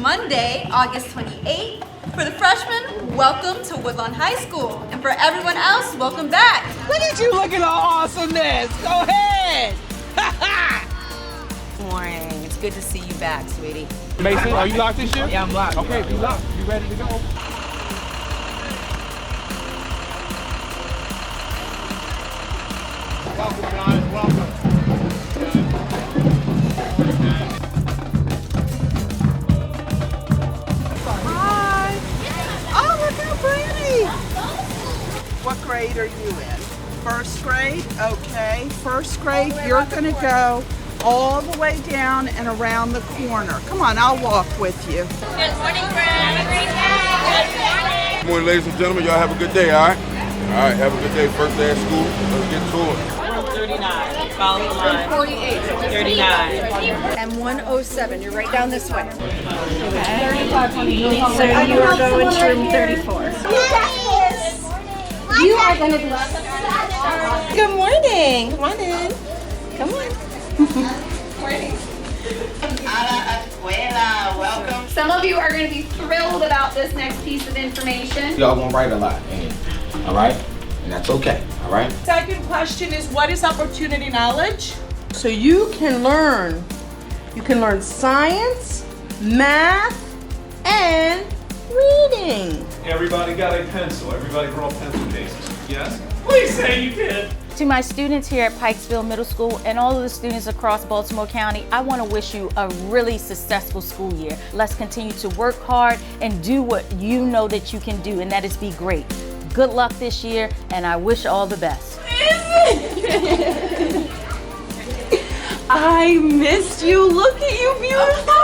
Monday, August 28th. For the freshmen, welcome to Woodlawn High School. And for everyone else, welcome back. Look at you looking all awesomeness. Go ahead. Morning. It's good to see you back, sweetie. Mason, are you locked this year? Yeah, I'm locked. Okay, be locked. You ready to go? Welcome, guys. Welcome. Hi. Oh, look how pretty. What grade are you in? First grade? Okay. First grade, you're going to go all the way down and around the corner. Come on, I'll walk with you. Good morning, friends. Good morning, ladies and gentlemen. Y'all have a good day, all right? All right, have a good day. First day of school. Let's get to it. 39. Follow the line. 48. 39. And 107. You're right down this way. So you are going to room 34. Yes. You are going to be. Good morning. Come on in. Come on. Welcome. Some of you are going to be thrilled about this next piece of information. Y'all gonna write a lot, all right? And that's okay, all right? Second question is, what is opportunity knowledge? So you can learn science, math, and reading. Everybody got a pencil. Everybody draw pencil cases. Yes? Please say you did. To my students here at Pikesville Middle School and all of the students across Baltimore County, I want to wish you a really successful school year. Let's continue to work hard and do what you know that you can do, and that is be great. Good luck this year, and I wish all the best. I missed you. Look at you, beautiful.